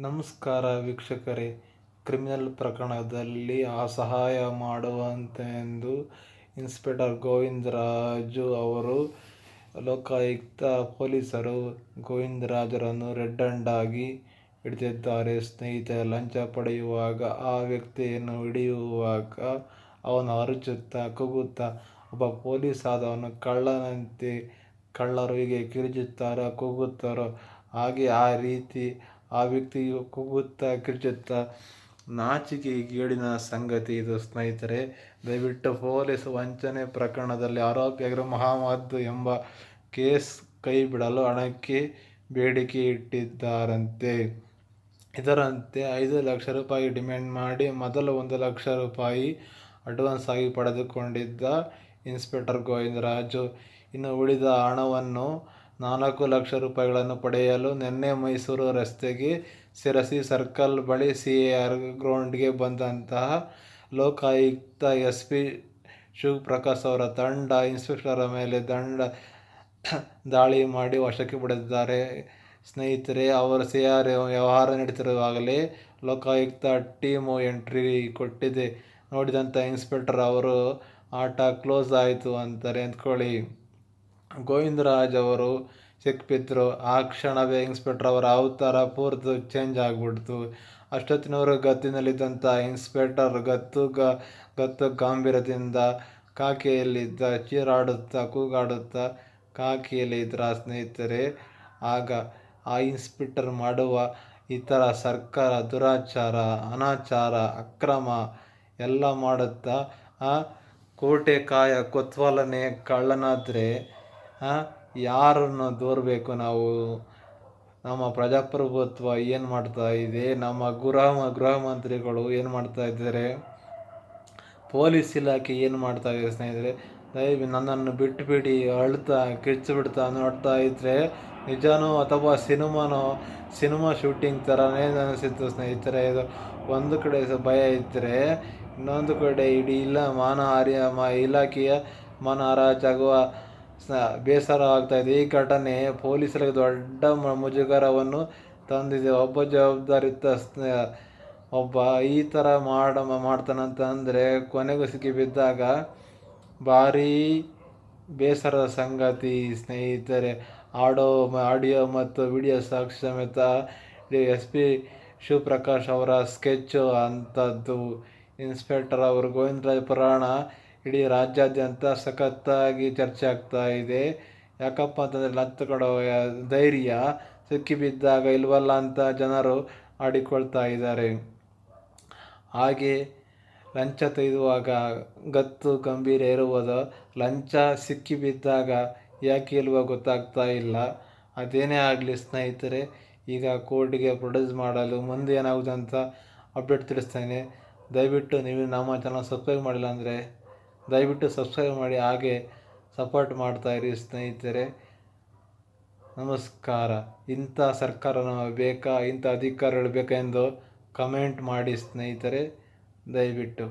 ನಮಸ್ಕಾರ ವೀಕ್ಷಕರೇ. ಕ್ರಿಮಿನಲ್ ಪ್ರಕರಣದಲ್ಲಿ ಸಹಾಯ ಮಾಡುವಂತೆಂದು ಇನ್ಸ್ಪೆಕ್ಟರ್ ಗೋವಿಂದರಾಜು ಅವರು ಲೋಕಾಯುಕ್ತ ಪೊಲೀಸರು ಗೋವಿಂದರಾಜರನ್ನು ರೆಡ್ ಹ್ಯಾಂಡ್ ಆಗಿ ಹಿಡಿದಿದ್ದಾರೆ. ಸ್ನೇಹಿತರೆ, ಲಂಚ ಪಡೆಯುವಾಗ ಆ ವ್ಯಕ್ತಿಯನ್ನು ಹಿಡಿಯುವಾಗ ಅವನು ಅರಚುತ್ತಾ ಕೂಗುತ್ತಾ ಒಬ್ಬ ಪೊಲೀಸ್ ಆದವನು ಕಳ್ಳನಂತೆ ಕಳ್ಳರು ಹೇಗೆ ಕಿರುಚುತ್ತಾರೋ ಕೂಗುತ್ತಾರೋ ಹಾಗೆ ಆ ರೀತಿ ಆ ವ್ಯಕ್ತಿಯು ಕೂಗುತ್ತಾ ಕಿರುಚುತ್ತಾ ನಾಚಿಕೆಗೇಡಿನ ಸಂಗತಿ ಇದು. ಸ್ನೇಹಿತರೆ, ದಯವಿಟ್ಟು ಪೊಲೀಸ್ ವಂಚನೆ ಪ್ರಕರಣದಲ್ಲಿ ಆರೋಪಿಯಾಗಿರುವ ಮಹಮ್ಮದ್ ಎಂಬ ಕೇಸ್ ಕೈ ಬಿಡಲು ಹಣಕ್ಕೆ ಬೇಡಿಕೆ ಇಟ್ಟಿದ್ದಾರಂತೆ. ಇದರಂತೆ 5 ಲಕ್ಷ ರೂಪಾಯಿ ಡಿಮ್ಯಾಂಡ್ ಮಾಡಿ ಮೊದಲು 1 ಲಕ್ಷ ರೂಪಾಯಿ ಅಡ್ವಾನ್ಸ್ ಆಗಿ ಪಡೆದುಕೊಂಡಿದ್ದ ಇನ್ಸ್ಪೆಕ್ಟರ್ ಗೋವಿಂದರಾಜು ಇನ್ನು ಉಳಿದ ಹಣವನ್ನು 4 ಲಕ್ಷ ರೂಪಾಯಿಗಳನ್ನು ಪಡೆಯಲು ನಿನ್ನೆ ಮೈಸೂರು ರಸ್ತೆಗೆ ಶಿರಸಿ ಸರ್ಕಲ್ ಬಳಿ CAR ಗ್ರೌಂಡ್ಗೆ ಬಂದಂತಹ ಲೋಕಾಯುಕ್ತ SP ಶಿವಪ್ರಕಾಶ್ ಅವರ ತಂಡ ಇನ್ಸ್ಪೆಕ್ಟರ್ ಮೇಲೆ ದಾಳಿ ಮಾಡಿ ವಶಕ್ಕೆ ಪಡೆದಿದ್ದಾರೆ. ಸ್ನೇಹಿತರೆ, ಅವರು CAR ವ್ಯವಹಾರ ನಡೆಯುತ್ತಿರುವಾಗಲೇ ಲೋಕಾಯುಕ್ತ ಟೀಮು ಎಂಟ್ರಿ ಕೊಟ್ಟಿದೆ. ನೋಡಿದಂಥ ಇನ್ಸ್ಪೆಕ್ಟರ್ ಅವರು ಆಟ ಕ್ಲೋಸ್ ಆಯಿತು ಅಂತಾರೆ ಅಂದ್ಕೊಳ್ಳಿ. ಗೋವಿಂದರಾಜ್ ಅವರು ಸಿಕ್ಬಿದ್ರು. ಆ ಕ್ಷಣವೇ ಇನ್ಸ್ಪೆಕ್ಟರ್ ಅವರ ಅವತಾರ ಪೂರ್ತಿ ಚೇಂಜ್ ಆಗಿಬಿಡ್ತು. ಅಷ್ಟೊತ್ತಿನವರೆಗೂ ಗತ್ತಿನಲ್ಲಿದ್ದಂಥ ಇನ್ಸ್ಪೆಕ್ಟರ್ ಗತ್ತು ಗಾಂಭೀರ್ಯದಿಂದ ಕಾಕಿಯಲ್ಲಿದ್ದ ಚೀರಾಡುತ್ತಾ ಕೂಗಾಡುತ್ತಾ ಕಾಕಿಯಲ್ಲಿ ಇದ್ರ. ಸ್ನೇಹಿತರೆ, ಆಗ ಆ ಇನ್ಸ್ಪೆಕ್ಟರ್ ಮಾಡುವ ಇತರ ಸರ್ಕಾರ ದುರಾಚಾರ, ಅನಾಚಾರ, ಅಕ್ರಮ ಎಲ್ಲ ಮಾಡುತ್ತಾ ಕೋಟೆ ಕಾಯ ಕೊತ್ವಾಲನೇ ಕಳ್ಳನಾದರೆ ಯಾರನ್ನು ದೂರಬೇಕು ನಾವು? ನಮ್ಮ ಪ್ರಜಾಪ್ರಭುತ್ವ ಏನು ಮಾಡ್ತಾ ಇದೆ? ನಮ್ಮ ಗೃಹ ಮಂತ್ರಿಗಳು ಏನು ಮಾಡ್ತಾ ಇದ್ದಾರೆ? ಪೊಲೀಸ್ ಇಲಾಖೆ ಏನು ಮಾಡ್ತಾ ಇದೆ? ಸ್ನೇಹಿತರೆ, ದಯವಿಟ್ಟು ನನ್ನನ್ನು ಬಿಟ್ಟುಬಿಡಿ. ಅಳ್ತಾ ಕಿರ್ಚಿಬಿಡ್ತಾ ನೋಡ್ತಾ ಇದ್ದರೆ ನಿಜನೋ ಅಥವಾ ಸಿನಿಮಾ ಶೂಟಿಂಗ್ ಥರನೇ ಅನಿಸಿತ್ತು. ಸ್ನೇಹಿತರೆ, ಇದು ಒಂದು ಕಡೆ ಭಯ ಇದ್ದರೆ ಇನ್ನೊಂದು ಕಡೆ ಇಡೀ ಇಲಾಖೆಯ ಮಾನ ಹರಾಜಾಗುವ ಬೇಸರ ಆಗ್ತಾಯಿದೆ. ಈ ಘಟನೆ ಪೊಲೀಸರಿಗೆ ದೊಡ್ಡ ಮುಜುಗರವನ್ನು ತಂದಿದೆ. ಒಬ್ಬ ಜವಾಬ್ದಾರಿಯುತ ಒಬ್ಬ ಈ ಥರ ಮಾಡ್ತಾನಂತಂದರೆ ಕೊನೆಗೂ ಸಿಕ್ಕಿಬಿದ್ದಾಗ ಭಾರೀ ಬೇಸರದ ಸಂಗತಿ. ಸ್ನೇಹಿತರೆ, ಆಡಿಯೋ ಮತ್ತು ವಿಡಿಯೋ ಸಾಕ್ಷಿ ಸಮೇತ SP ಶಿವಪ್ರಕಾಶ್ ಅವರ ಸ್ಕೆಚ್ಚು ಅಂಥದ್ದು. ಇನ್ಸ್ಪೆಕ್ಟರ್ ಅವರು ಗೋವಿಂದರಾಜ್ ಪುರಾಣ ಇಡೀ ರಾಜ್ಯಾದ್ಯಂತ ಸಖತ್ತಾಗಿ ಚರ್ಚೆ ಆಗ್ತಾ ಇದೆ. ಯಾಕಪ್ಪ ಅಂತಂದರೆ ಲಂಚ ಕೊಡೋ ಧೈರ್ಯ ಸಿಕ್ಕಿಬಿದ್ದಾಗ ಇಲ್ವಲ್ಲ ಅಂತ ಜನರು ಆಡಿಕೊಳ್ತಾ ಇದ್ದಾರೆ. ಹಾಗೆ ಲಂಚ ತೆಗೆದುವಾಗ ಗತ್ತು ಗಂಭೀರ ಇರುವುದು, ಲಂಚ ಸಿಕ್ಕಿಬಿದ್ದಾಗ ಯಾಕೆ ಇಲ್ವೋ ಗೊತ್ತಾಗ್ತಾ ಇಲ್ಲ. ಅದೇನೇ ಆಗಲಿ ಸ್ನೇಹಿತರೆ, ಈಗ ಕೋರ್ಟಿಗೆ ಪ್ರೊಡ್ಯೂಸ್ ಮಾಡಲು ಮುಂದೆ ಏನಾಗುತ್ತೆ ಅಂತ ಅಪ್ಡೇಟ್ ತಿಳಿಸ್ತೇನೆ. ದಯವಿಟ್ಟು ನೀವು ನಮ್ಮ ಚಾನಲ್ ಸಬ್ಸ್ಕ್ರೈಬ್ ಮಾಡಿಲ್ಲ ಅಂದರೆ ದಯವಿಟ್ಟು ಸಬ್ಸ್ಕ್ರೈಬ್ ಮಾಡಿ, ಹಾಗೆ ಸಪೋರ್ಟ್ ಮಾಡ್ತಾಯಿರಿ ಸ್ನೇಹಿತರೆ. ನಮಸ್ಕಾರ. ಇಂಥ ಸರ್ಕಾರ ನಮಗೆ ಬೇಕಾ, ಇಂಥ ಅಧಿಕಾರಿಗಳು ಬೇಕಾ ಎಂದು ಕಮೆಂಟ್ ಮಾಡಿ ಸ್ನೇಹಿತರೆ, ದಯವಿಟ್ಟು.